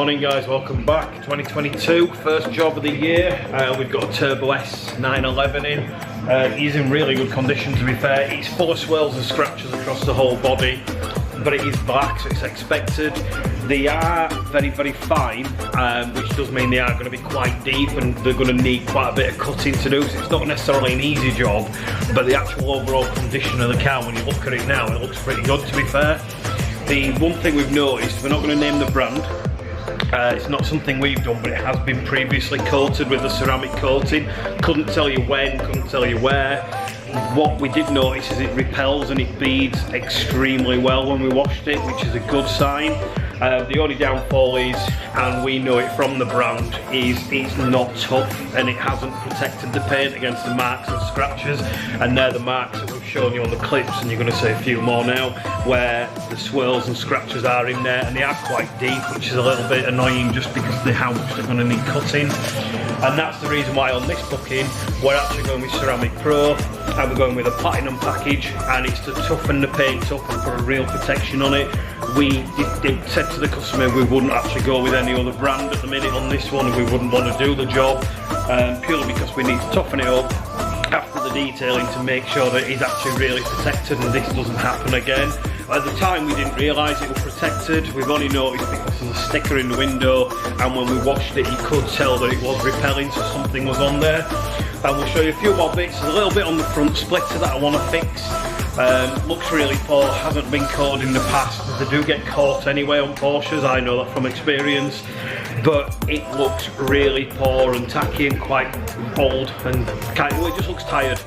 Morning guys, welcome back. 2022, first job of the year. We've got a Turbo S 911 in. He's in really good condition, to be fair. It's full of swirls and scratches across the whole body, but it is black, so it's expected. They are very, very fine, which does mean they are going to be quite deep and they're going to need quite a bit of cutting to do, so it's not necessarily an easy job, but the actual overall condition of the car, when you look at it now, it looks pretty good, to be fair. The one thing we've noticed, we're not going to name the brand, it's not something we've done, but it has been previously coated with a ceramic coating. Couldn't tell you when, couldn't tell you where. What we did notice is it repels and it beads extremely well when we washed it, which is a good sign. The only downfall is, and we know it from the brand, is it's not tough and it hasn't protected the paint against the marks and scratches, and they're the marks that we've shown you on the clips, and you're going to see a few more now, where the swirls and scratches are in there, and they are quite deep, which is a little bit annoying just because of how much they're going to need cutting. And that's the reason why on this booking we're actually going with Ceramic Pro, and we're going with a platinum package, and it's to toughen the paint up and put a real protection on it. We said to the customer we wouldn't actually go with any other brand at the minute on this one, and we wouldn't want to do the job, purely because we need to toughen it up after the detailing to make sure that it's actually really protected and this doesn't happen again. At the time we didn't realise it was protected, we've only noticed because there's a sticker in the window, and when we washed it you could tell that it was repelling, so something was on there. And we'll show you a few more bits. There's a little bit on the front splitter that I want to fix. Looks really poor, hasn't been caught in the past. They do get caught anyway on Porsches, I know that from experience, but it looks really poor and tacky and quite old, and kind of, it just looks tired.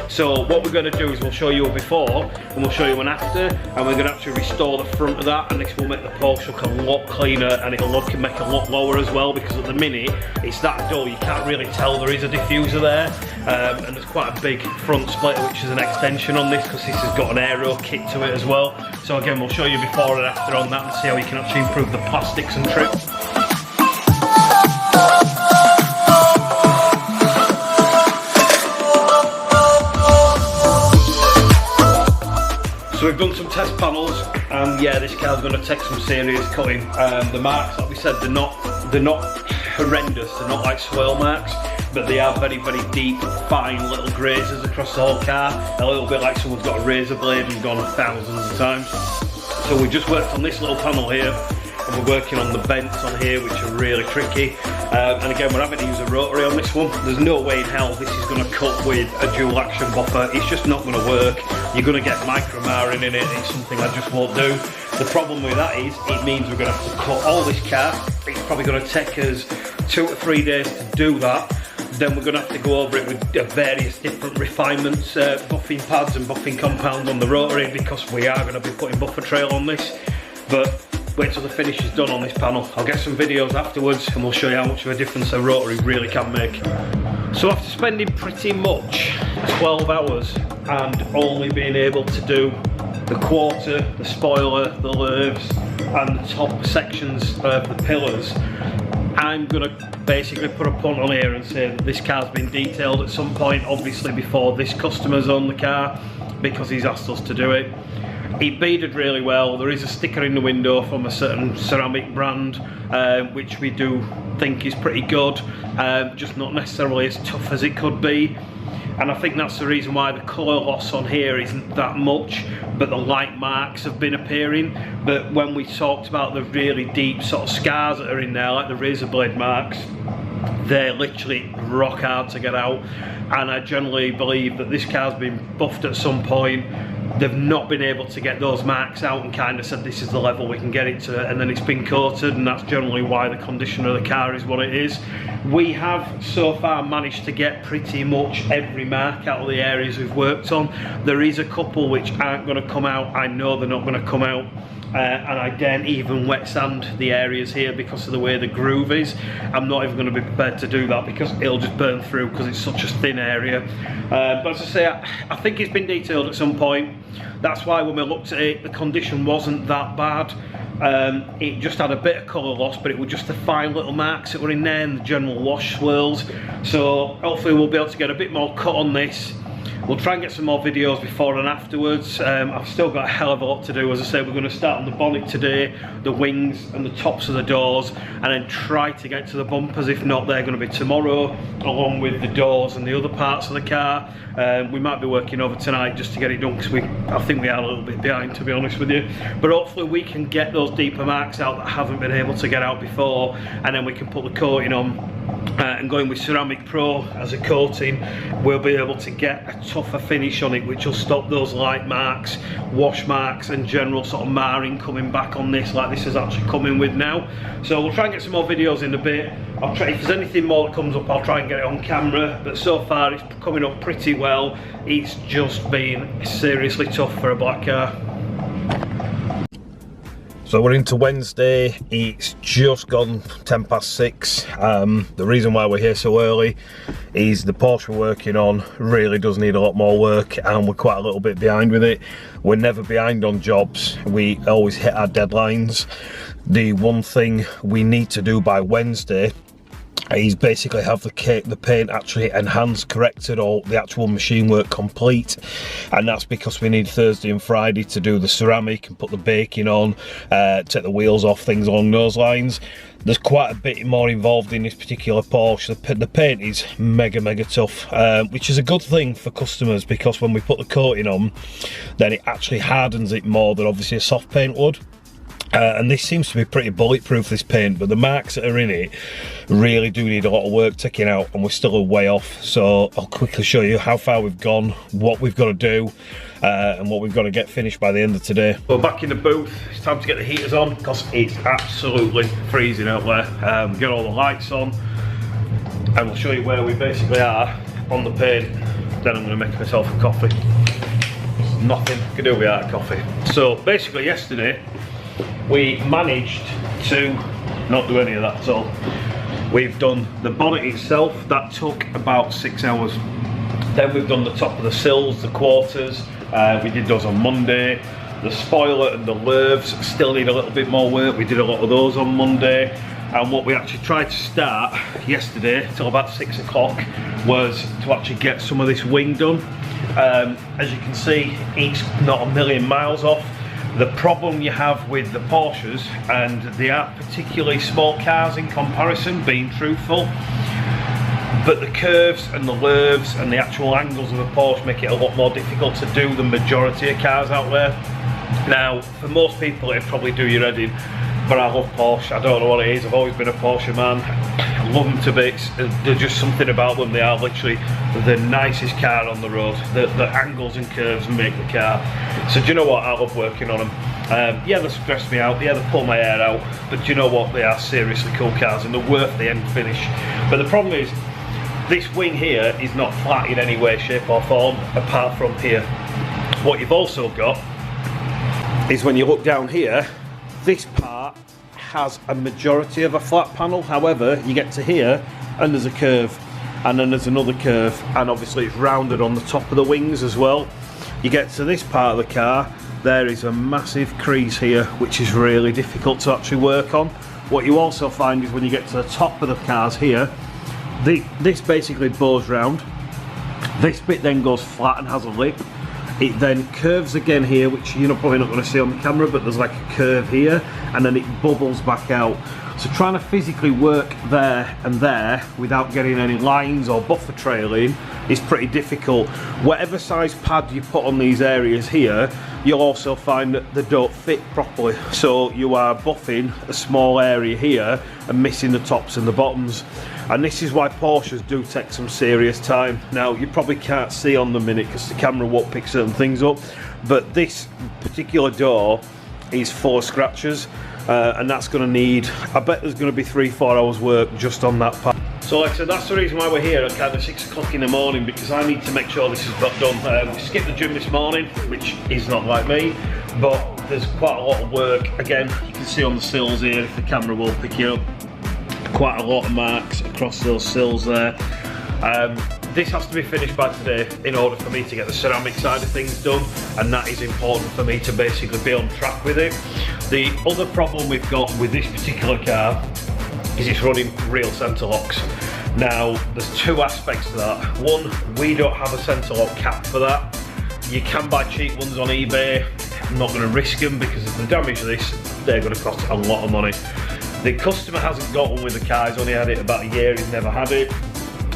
So what we're going to do is we'll show you a before and we'll show you an after, and we're going to actually restore the front of that, and this will make the Porsche look a lot cleaner, and it'll make a lot lower as well, because at the minute it's that dull you can't really tell there is a diffuser there, and there's quite a big front splitter which is an extension on this, because this has got an aero kit to it as well. So again, we'll show you before and after on that and see how you can actually improve the plastics and trims. So we've done some test panels, and yeah, this car's going to take some serious cutting. The marks, like we said, they're not horrendous, they're not like swirl marks, but they are very, very deep, fine little grazes across the whole car, a little bit like someone's got a razor blade and gone thousands of times. So we just worked on this little panel here, and we're working on the vents on here, which are really tricky. And again, we're having to use a rotary on this one. There's no way in hell this is going to cut with a dual action buffer. It's just not going to work. You're going to get micromarring in it. It's something I just won't do. The problem with that is, it means we're going to have to cut all this car. It's probably going to take us 2 to 3 days to do that. Then we're going to have to go over it with various different refinements, buffing pads and buffing compounds on the rotary, because we are going to be putting buffer trail on this. But wait till the finish is done on this panel. I'll get some videos afterwards and we'll show you how much of a difference a rotary really can make. So after spending pretty much 12 hours and only being able to do the quarter, the spoiler, the lathes and the top sections of the pillars, I'm going to basically put a punt on here and say that this car's been detailed at some point, obviously before this customer's on the car, because he's asked us to do it. It beaded really well. There is a sticker in the window from a certain ceramic brand, which we do think is pretty good, just not necessarily as tough as it could be. And I think that's the reason why the colour loss on here isn't that much, but the light marks have been appearing. But when we talked about the really deep sort of scars that are in there, like the razor blade marks, they're literally rock hard to get out. And I generally believe that this car's been buffed at some point. They've not been able to get those marks out and kind of said this is the level we can get it to, and then it's been coated, and that's generally why the condition of the car is what it is. We have so far managed to get pretty much every mark out of the areas we've worked on. There is a couple which aren't going to come out. I know they're not going to come out. And I daren't even wet sand the areas here because of the way the groove is. I'm not even going to be prepared to do that because it'll just burn through because it's such a thin area. But as I say, I think it's been detailed at some point. That's why when we looked at it, the condition wasn't that bad. It just had a bit of colour loss, but it was just the fine little marks that were in there and the general wash swirls. So hopefully we'll be able to get a bit more cut on this. We'll try and get some more videos before and afterwards. I've still got a hell of a lot to do. As I say, we're going to start on the bonnet today, the wings and the tops of the doors, and then try to get to the bumpers. If not, they're going to be tomorrow, along with the doors and the other parts of the car. We might be working over tonight just to get it done, because I think we are a little bit behind, to be honest with you. But hopefully we can get those deeper marks out that haven't been able to get out before, and then we can put the coating on. And going with Ceramic Pro as a coating, we'll be able to get a tougher finish on it, which will stop those light marks, wash marks and general sort of marring coming back on this, like this is actually coming with now. So we'll try and get some more videos in a bit. I'll try, if there's anything more that comes up, I'll try and get it on camera, but so far it's coming up pretty well. It's just been seriously tough for a black car. So we're into Wednesday, it's just gone 6:10. The reason why we're here so early is the Porsche we're working on really does need a lot more work, and we're quite a little bit behind with it. We're never behind on jobs, we always hit our deadlines. The one thing we need to do by Wednesday is basically have the paint actually enhanced, corrected, or the actual machine work complete, and that's because we need Thursday and Friday to do the ceramic and put the baking on, take the wheels off, things along those lines. There's quite a bit more involved in this particular Porsche. The paint is mega tough, which is a good thing for customers, because when we put the coating on, then it actually hardens it more than obviously a soft paint would. And this seems to be pretty bulletproof, this paint, but the marks that are in it really do need a lot of work taking out, and we're still a way off. So I'll quickly show you how far we've gone, what we've got to do, and what we've got to get finished by the end of today. We're back in the booth. It's time to get the heaters on, because it's absolutely freezing out there. Get all the lights on, and we'll show you where we basically are on the paint. Then I'm going to make myself a coffee. There's nothing I can do without a coffee. So basically yesterday, we managed to not do any of that at all. We've done the bonnet itself, that took about 6 hours. Then we've done the top of the sills, the quarters, we did those on Monday. The spoiler and the lathes still need a little bit more work, we did a lot of those on Monday. And what we actually tried to start yesterday till about 6 o'clock was to actually get some of this wing done. As you can see, it's not a million miles off. The problem you have with the Porsches, and they aren't particularly small cars in comparison, being truthful, but the curves and the lathes and the actual angles of the Porsche make it a lot more difficult to do than majority of cars out there. Now, for most people it'd probably do your head in, but I love Porsche. I don't know what it is, I've always been a Porsche man. I love them to bits. There's just something about them. They are literally the nicest car on the road. The angles and curves make the car. So do you know what, I love working on them. Yeah, they stress me out, yeah, they pull my hair out, but do you know what, they are seriously cool cars, and they're worth the end finish. But the problem is, this wing here is not flat in any way, shape or form, apart from here. What you've also got is, when you look down here, this part has a majority of a flat panel. However, you get to here and there's a curve, and then there's another curve, and obviously it's rounded on the top of the wings as well. You get to this part of the car, there is a massive crease here, which is really difficult to actually work on. What you also find is, when you get to the top of the cars here, this basically bows round. This bit then goes flat and has a lip. It then curves again here, which you're probably not going to see on the camera, but there's like a curve here, and then it bubbles back out. So trying to physically work there and there without getting any lines or buffer trailing is pretty difficult. Whatever size pad you put on these areas here, you'll also find that they don't fit properly. So you are buffing a small area here and missing the tops and the bottoms. And this is why Porsches do take some serious time. Now, you probably can't see on the minute because the camera won't pick certain things up, but this particular door is full of scratches, and that's going to need, I bet there's going to be 3-4 hours work just on that part. So like I said, that's the reason why we're here at kind of 6 o'clock in the morning, because I need to make sure this is got done. We skipped the gym this morning, which is not like me, but there's quite a lot of work. Again, you can see on the sills here, if the camera will pick it up, quite a lot of marks across those sills there. This has to be finished by today in order for me to get the ceramic side of things done, and that is important for me to basically be on track with it. The other problem we've got with this particular car is it's running real centre locks. Now, there's two aspects to that. One, we don't have a centre lock cap for that. You can buy cheap ones on eBay. I'm not going to risk them because if they damage this, they're going to cost a lot of money. The customer hasn't got one with the car, he's only had it about a year, he's never had it.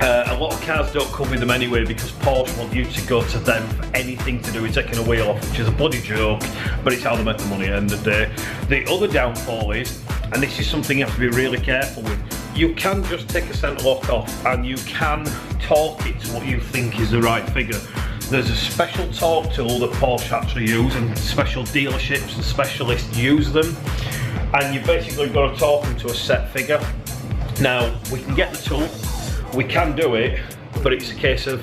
A lot of cars don't come with them anyway because Porsche want you to go to them for anything to do with taking a wheel off, which is a bloody joke, but it's how they make the money at the end of the day. The other downfall is, and this is something you have to be really careful with, you can just take a centre lock off and you can torque it to what you think is the right figure. There's a special torque tool that Porsche actually use, and special dealerships and specialists use them, and you've basically got to torque them to a set figure. Now, we can get the tool, we can do it, but it's a case of,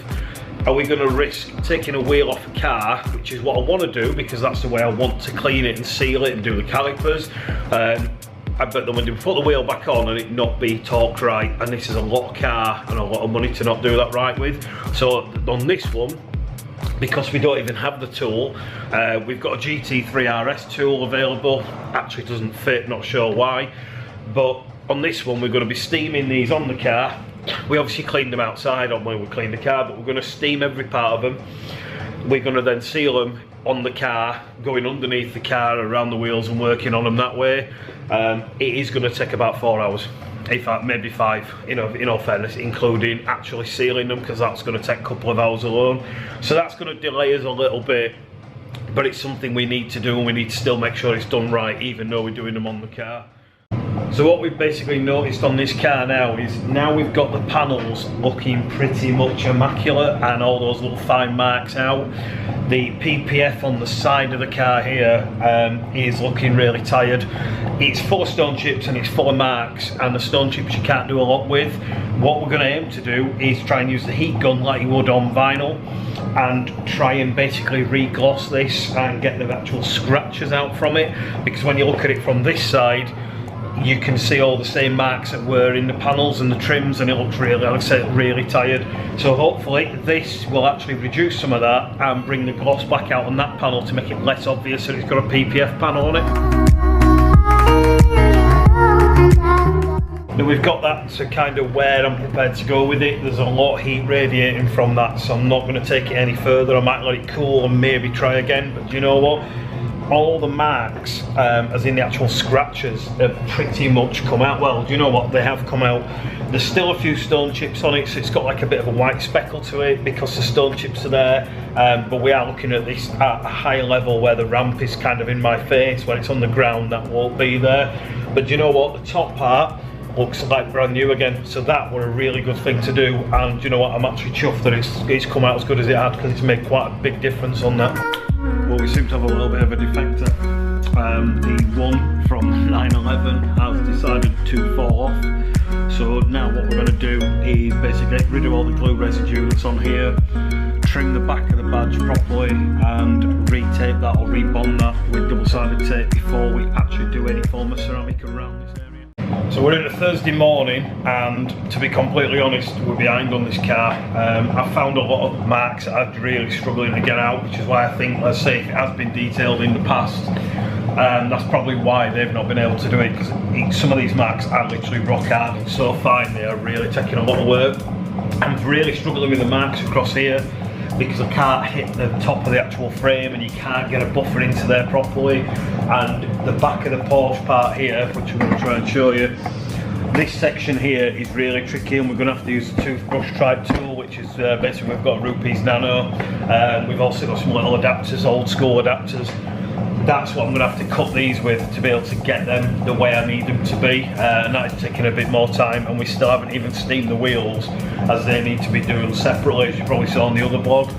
are we going to risk taking a wheel off a car, which is what I want to do because that's the way I want to clean it and seal it and do the calipers. I bet them when we put the wheel back on and it not be torqued right, and this is a lot of car and a lot of money to not do that right with. So on this one, because we don't even have the tool, we've got a GT3 RS tool available. Actually doesn't fit, not sure why, but on this one we're going to be steaming these on the car. We obviously cleaned them outside on when we cleaned the car, but we're going to steam every part of them. We're going to then seal them on the car, going underneath the car around the wheels and working on them that way. It is going to take about 4 hours, in fact maybe 5, in all fairness, including actually sealing them, because that's going to take a couple of hours alone. So that's going to delay us a little bit, but it's something we need to do, and we need to still make sure it's done right even though we're doing them on the car. So what we've basically noticed on this car now is, now we've got the panels looking pretty much immaculate and all those little fine marks out. The PPF on the side of the car here is looking really tired. It's full of stone chips and it's full of marks, and the stone chips you can't do a lot with. What we're going to aim to do is try and use the heat gun like you would on vinyl and try and basically re-gloss this and get the actual scratches out from it, because when you look at it from this side you can see all the same marks that were in the panels and the trims, and it looks really, like I said, really tired. So hopefully this will actually reduce some of that and bring the gloss back out on that panel to make it less obvious that it's got a PPF panel on it. Now we've got that to kind of where I'm prepared to go with it. There's a lot of heat radiating from that, so I'm not going to take it any further. I might let it cool and maybe try again, but do you know what? All the marks, as in the actual scratches, have pretty much come out. Well, do you know what? They have come out. There's still a few stone chips on it, so it's got like a bit of a white speckle to it because the stone chips are there. But we are looking at this at a high level where the ramp is kind of in my face. When it's on the ground, that won't be there. But do you know what? The top part looks like brand new again, so that were a really good thing to do. And do you know what? I'm actually chuffed that it's come out as good as it had, because it's made quite a big difference on that. Well, we seem to have a little bit of a defector. The one from 911 has decided to fall off. So now what we're going to do is basically get rid of all the glue residue that's on here, trim the back of the badge properly, and re-tape that or rebond that with double-sided tape before we actually do any form of ceramic around this area. So we're in a Thursday morning, and to be completely honest, we're behind on this car. I found a lot of marks that I'm really struggling to get out, which is why I think, let's say, if it has been detailed in the past, that's probably why they've not been able to do it, because some of these marks are literally rock hard and so fine, they are really taking a lot of work. I'm really struggling with the marks across here, because I can't hit the top of the actual frame and you can't get a buffer into there properly. And the back of the Porsche part here, which I'm going to try and show you, this section here is really tricky, and we're going to have to use the toothbrush type tool, which is basically, we've got Rupees Nano, we've also got some little adapters, old school adapters. That's what I'm going to have to cut these with to be able to get them the way I need them to be, and that is taking a bit more time, and we still haven't even steamed the wheels as they need to be done separately, as you probably saw on the other vlog.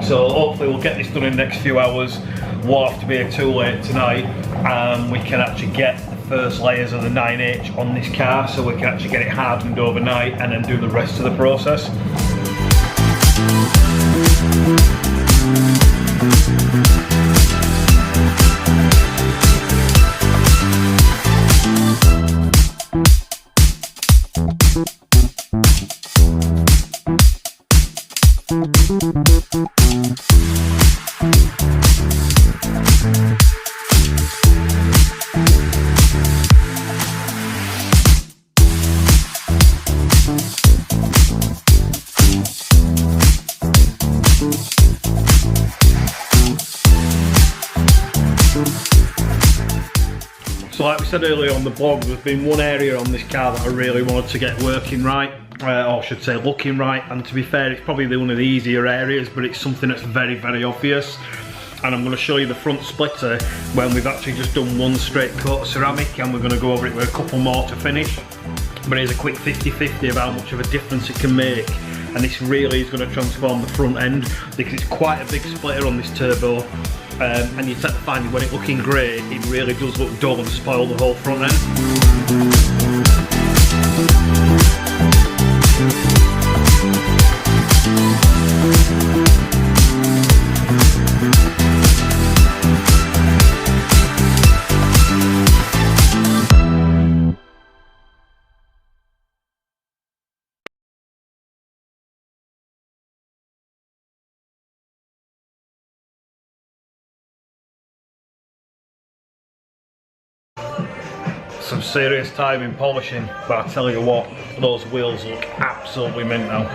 So hopefully we'll get this done in the next few hours. Won't have to be too late tonight, and we can actually get the first layers of the 9H on this car, so we can actually get it hardened overnight and then do the rest of the process. So like we said earlier on the blog, there's been one area on this car that I really wanted to get working right, or I should say looking right, and to be fair, it's probably one of the easier areas, but it's something that's very, very obvious. And I'm going to show you the front splitter when we've actually just done one straight coat of ceramic, and we're going to go over it with a couple more to finish. But here's a quick 50-50 of how much of a difference it can make, and this really is going to transform the front end because it's quite a big splitter on this turbo, and you tend to find when it's looking grey, it really does look dull and spoil the whole front end. Some serious time in polishing, but I tell you what, those wheels look absolutely mint now.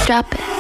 Drop it.